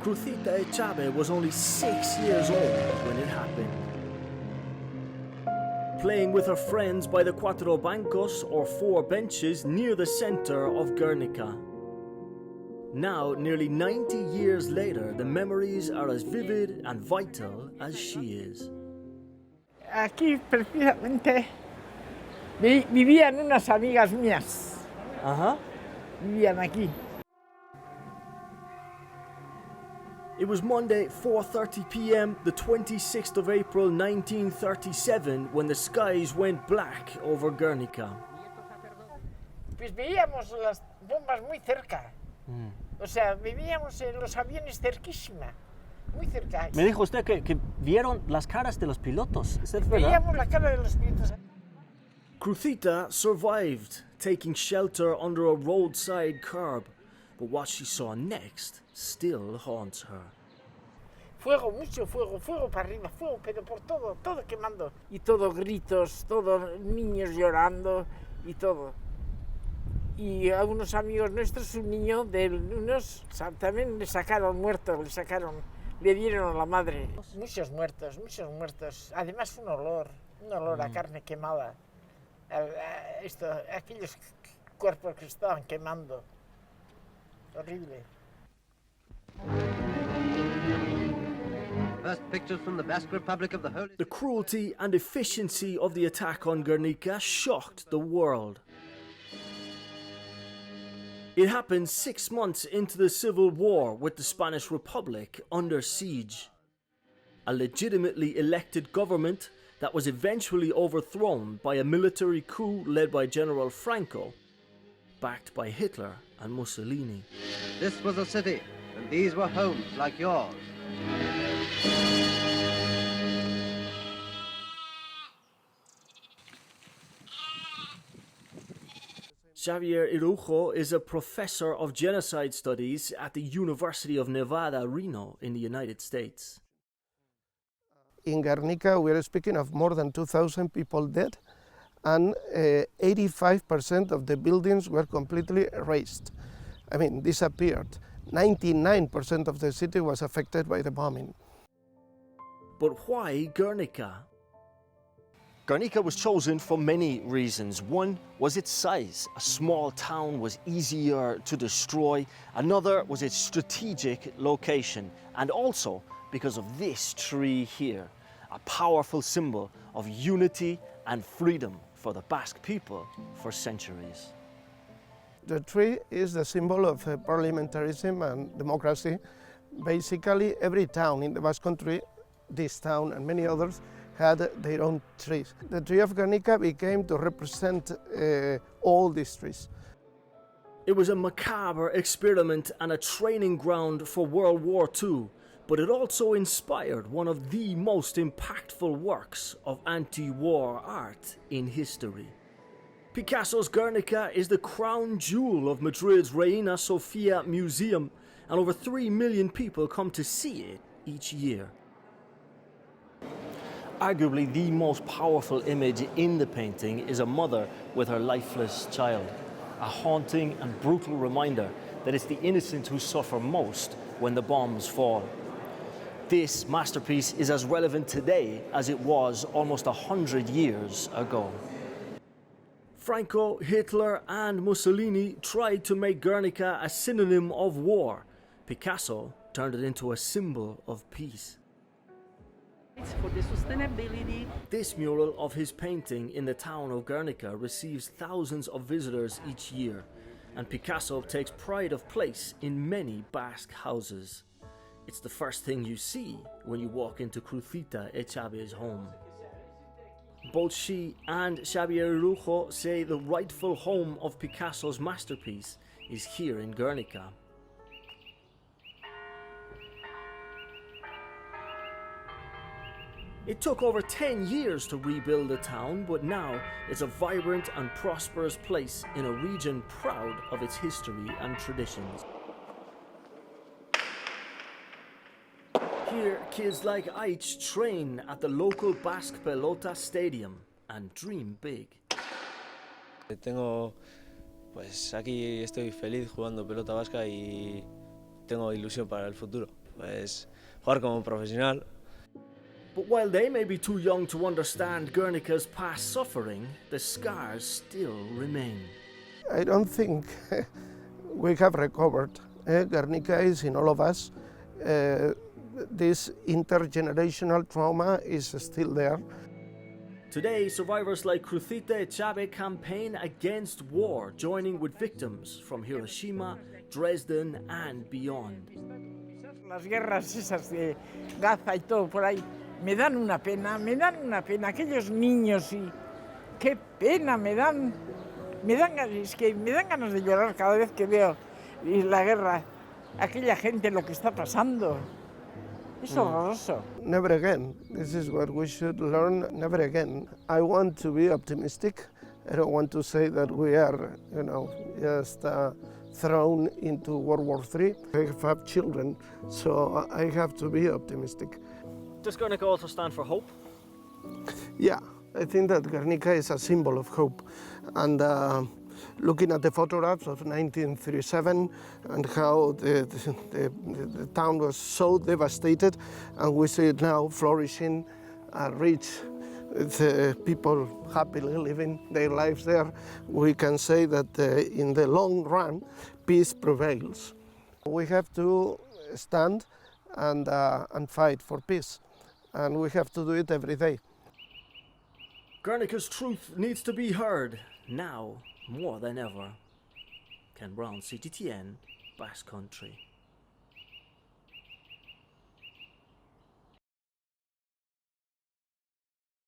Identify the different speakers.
Speaker 1: Crucita Echave was only 6 years old when it happened. Playing with her friends by the cuatro bancos or four benches near the center of Guernica. Now, nearly 90 years later, the memories are as vivid and vital as she is.
Speaker 2: Aquí precisamente vivían unas amigas mías. Vivían aquí.
Speaker 1: It was Monday, 4:30 p.m., the 26th of April 1937, when the skies went black over Guernica.
Speaker 2: Pues veíamos las bombas muy cerca. O sea, vivíamos en los aviones cerquísima, muy cerca.
Speaker 1: Me dijo usted que vieron las caras de los pilotos, ¿es verdad?
Speaker 2: Veíamos la cara de los pilotos.
Speaker 1: Crucita survived, taking shelter under a roadside curb. But what she saw next still haunts her.
Speaker 2: Fuego, mucho fuego, fuego para arriba, fuego, pero por todo, todo quemando. Y todo gritos, todos niños llorando y todo. Y a unos amigos nuestros, un niño de unos, también le sacaron muerto, le dieron a la madre. Muchos muertos. Además un olor a carne quemada. Aquellos cuerpos que estaban quemando. Horrible.
Speaker 3: First pictures from the Basque Republic of the Holy...
Speaker 1: The cruelty and efficiency of the attack on Guernica shocked the world. It happened 6 months into the Civil War, with the Spanish Republic under siege. A legitimately elected government that was eventually overthrown by a military coup led by General Franco, backed by Hitler and Mussolini.
Speaker 3: This was a city, and these were homes like yours.
Speaker 1: Xavier Irujo is a professor of genocide studies at the University of Nevada, Reno, in the United States.
Speaker 4: In Guernica, we are speaking of more than 2,000 people dead, and 85% of the buildings were completely erased. I mean, disappeared. 99% of the city was affected by the bombing.
Speaker 1: But why Guernica? Guernica was chosen for many reasons. One was its size. A small town was easier to destroy. Another was its strategic location. And also because of this tree here, a powerful symbol of unity and freedom for the Basque people for centuries.
Speaker 4: The tree is the symbol of parliamentarism and democracy. Basically, every town in the Basque Country, this town and many others, had their own trees. The tree of Guernica became to represent all these trees.
Speaker 1: It was a macabre experiment and a training ground for World War II, but it also inspired one of the most impactful works of anti-war art in history. Picasso's Guernica is the crown jewel of Madrid's Reina Sofia Museum, and over 3 million people come to see it each year. Arguably the most powerful image in the painting is a mother with her lifeless child, a haunting and brutal reminder that it's the innocent who suffer most when the bombs fall. This masterpiece is as relevant today as it was almost 100 years ago. Franco, Hitler and Mussolini tried to make Guernica a synonym of war. Picasso turned it into a symbol of peace.
Speaker 5: For the sustainability.
Speaker 1: This mural of his painting in the town of Guernica receives thousands of visitors each year, and Picasso takes pride of place in many Basque houses. It's the first thing you see when you walk into Crucita Echave's home. Both she and Xavier Irujo say the rightful home of Picasso's masterpiece is here in Guernica. It took over 10 years to rebuild the town, but now it's a vibrant and prosperous place in a region proud of its history and traditions. Here, kids like Aich train at the local Basque Pelota Stadium and dream big.
Speaker 6: Aquí estoy feliz jugando pelota vasca y tengo ilusión para el futuro. pues jugar como un profesional.
Speaker 1: But while they may be too young to understand Guernica's past suffering, the scars still remain.
Speaker 4: I don't think we have recovered. Guernica is in all of us. This intergenerational trauma is still there.
Speaker 1: Today, survivors like Crucita Echave campaign against war, joining with victims from Hiroshima, Dresden and beyond.
Speaker 2: Las guerras esas de Gaza y todo por ahí me dan una pena, aquellos niños y qué pena es que me dan ganas de llorar cada vez que veo la guerra, aquella gente lo que está pasando. Es horroroso.
Speaker 4: Never again. This is what we should learn. Never again. I want to be optimistic. I don't want to say that we are, just thrown into World War III. I have children, so I have to be optimistic.
Speaker 1: Does Guernica also stand for hope?
Speaker 4: Yeah, I think that Guernica is a symbol of hope. And looking at the photographs of 1937 and how the town was so devastated, and we see it now flourishing, rich, with people happily living their lives there, we can say that in the long run, peace prevails. We have to stand and fight for peace, and we have to do it every day.
Speaker 1: Guernica's truth needs to be heard now more than ever. Ken Browne, CGTN, Basque Country.